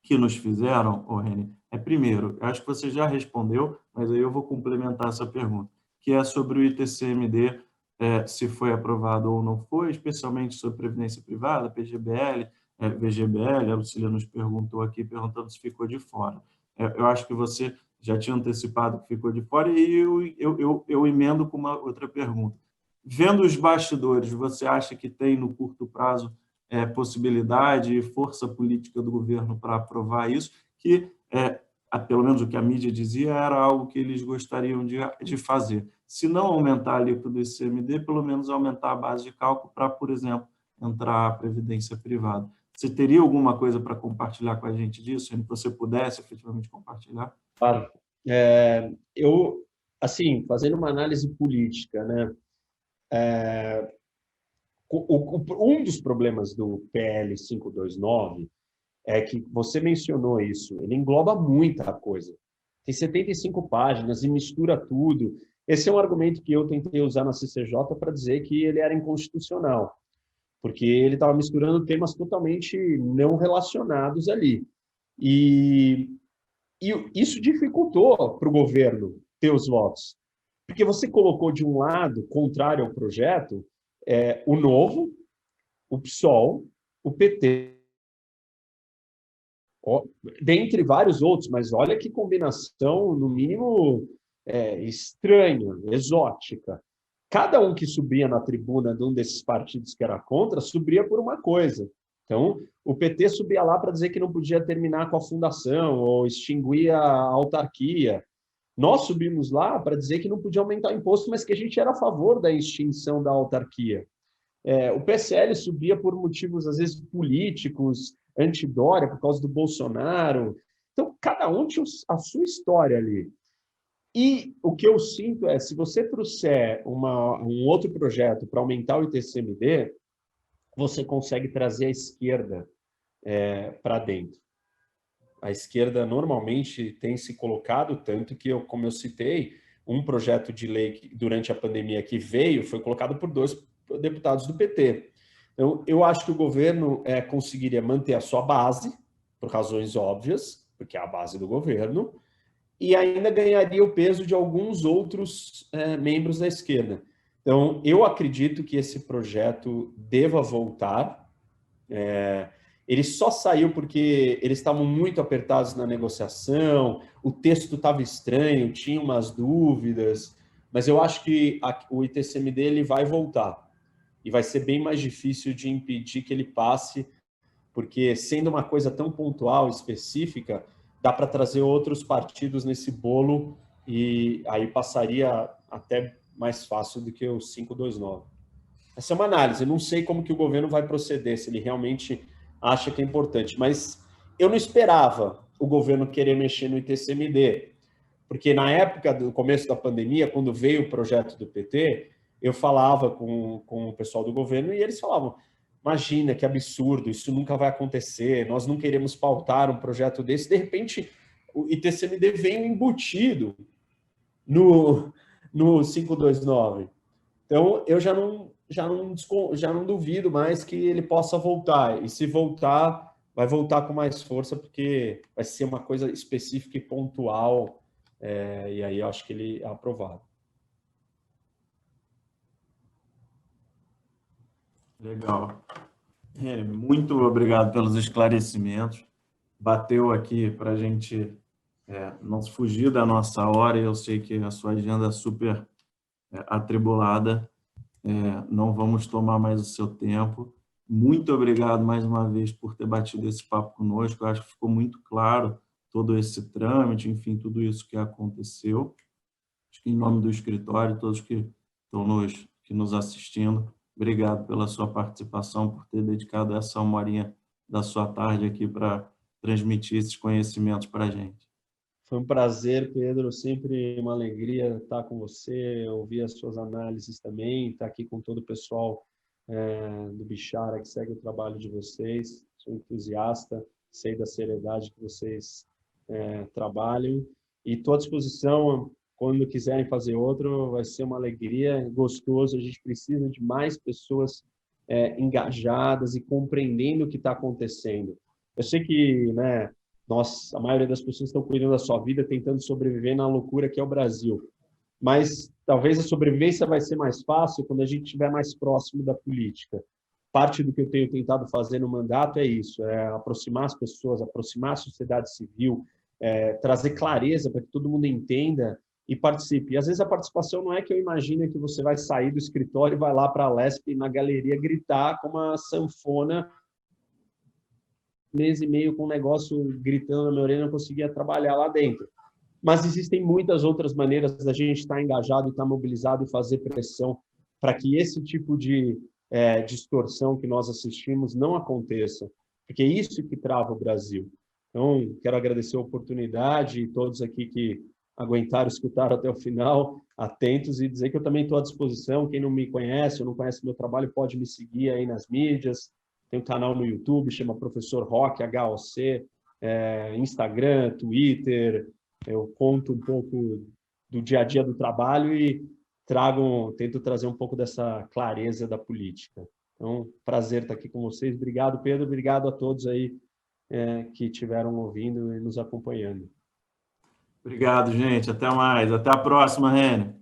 que nos fizeram, Reni, primeiro, eu acho que você já respondeu, mas aí eu vou complementar essa pergunta, que é sobre o ITCMD, se foi aprovado ou não foi, especialmente sobre previdência privada, PGBL, VGBL, a Lucília nos perguntou aqui, perguntando se ficou de fora. Eu acho que você já tinha antecipado que ficou de fora, e eu emendo com uma outra pergunta. Vendo os bastidores, você acha que tem, no curto prazo, possibilidade e força política do governo para aprovar isso, que, pelo menos o que a mídia dizia, era algo que eles gostariam de fazer? Se não aumentar a alíquota do ICMD, pelo menos aumentar a base de cálculo para, por exemplo, entrar a previdência privada. Você teria alguma coisa para compartilhar com a gente disso, se você pudesse efetivamente compartilhar? Claro. Eu, assim, fazendo uma análise política, né? Um dos problemas do PL 529 é que você mencionou isso, ele engloba muita coisa. Tem 75 páginas e mistura tudo. Esse é um argumento que eu tentei usar na CCJ para dizer que ele era inconstitucional, porque ele estava misturando temas totalmente não relacionados ali. E isso dificultou para o governo ter os votos, porque você colocou de um lado, contrário ao projeto, o Novo, o PSOL, o PT, dentre vários outros, mas olha que combinação, no mínimo, estranha, exótica. Cada um que subia na tribuna de um desses partidos que era contra, subia por uma coisa. Então, o PT subia lá para dizer que não podia terminar com a fundação ou extinguir a autarquia. Nós subimos lá para dizer que não podia aumentar o imposto, mas que a gente era a favor da extinção da autarquia. O PSL subia por motivos, às vezes, políticos, anti-Dória, por causa do Bolsonaro. Então, cada um tinha a sua história ali. E o que eu sinto é, se você trouxer um outro projeto para aumentar o ITCMD, você consegue trazer a esquerda para dentro. A esquerda normalmente tem se colocado, tanto que, como eu citei, um projeto de lei que, durante a pandemia que veio, foi colocado por 2 deputados do PT. Então, eu acho que o governo conseguiria manter a sua base, por razões óbvias, porque é a base do governo, e ainda ganharia o peso de alguns outros membros da esquerda. Então, eu acredito que esse projeto deva voltar. Ele só saiu porque eles estavam muito apertados na negociação, o texto estava estranho, tinha umas dúvidas, mas eu acho que o ITCMD ele vai voltar. E vai ser bem mais difícil de impedir que ele passe, porque sendo uma coisa tão pontual, específica, dá para trazer outros partidos nesse bolo e aí passaria até mais fácil do que o 529. Essa é uma análise. Eu não sei como que o governo vai proceder, se ele realmente acha que é importante, mas eu não esperava o governo querer mexer no ITCMD, porque na época do começo da pandemia, quando veio o projeto do PT, eu falava com o pessoal do governo e eles falavam: imagina que absurdo, isso nunca vai acontecer, nós não queremos pautar um projeto desse. De repente, o ITCMD veio embutido no 529. Então, eu já não duvido mais que ele possa voltar. E se voltar, vai voltar com mais força, porque vai ser uma coisa específica e pontual, e aí eu acho que ele é aprovado. Legal. Reni, muito obrigado pelos esclarecimentos. Bateu aqui para a gente não fugir da nossa hora, e eu sei que a sua agenda é super atribulada. Não vamos tomar mais o seu tempo. Muito obrigado mais uma vez por ter batido esse papo conosco. Eu acho que ficou muito claro todo esse trâmite, enfim, tudo isso que aconteceu. Acho que em nome do escritório, todos que estão nos assistindo, obrigado pela sua participação, por ter dedicado essa 1 horinha da sua tarde aqui para transmitir esses conhecimentos para a gente. Foi um prazer, Pedro, sempre uma alegria estar com você, ouvir as suas análises também, estar aqui com todo o pessoal do Bichara que segue o trabalho de vocês. Sou entusiasta, sei da seriedade que vocês trabalham e estou à disposição. Quando quiserem fazer outro, vai ser uma alegria, gostoso. A gente precisa de mais pessoas engajadas e compreendendo o que está acontecendo. Eu sei que, a maioria das pessoas estão cuidando da sua vida, tentando sobreviver na loucura que é o Brasil. Mas talvez a sobrevivência vai ser mais fácil quando a gente estiver mais próximo da política. Parte do que eu tenho tentado fazer no mandato é isso, aproximar as pessoas, aproximar a sociedade civil, trazer clareza para que todo mundo entenda e participe. E às vezes a participação não é que eu imagino que você vai sair do escritório e vai lá para a Lesp na galeria gritar com uma sanfona, mês e meio com um negócio gritando na minha orelha, não conseguia trabalhar lá dentro. Mas existem muitas outras maneiras da gente estar engajado e estar mobilizado e fazer pressão para que esse tipo de distorção que nós assistimos não aconteça, porque é isso que trava o Brasil. Então, quero agradecer a oportunidade e todos aqui que aguentaram, escutaram até o final, atentos, e dizer que eu também estou à disposição. Quem não me conhece ou não conhece meu trabalho pode me seguir aí nas mídias. Tem um canal no YouTube, chama Professor Roque, HOC, Instagram, Twitter. Eu conto um pouco do dia a dia do trabalho e tento trazer um pouco dessa clareza da política. Então, prazer estar aqui com vocês. Obrigado, Pedro. Obrigado a todos aí que estiveram ouvindo e nos acompanhando. Obrigado, gente. Até mais. Até a próxima, Reni.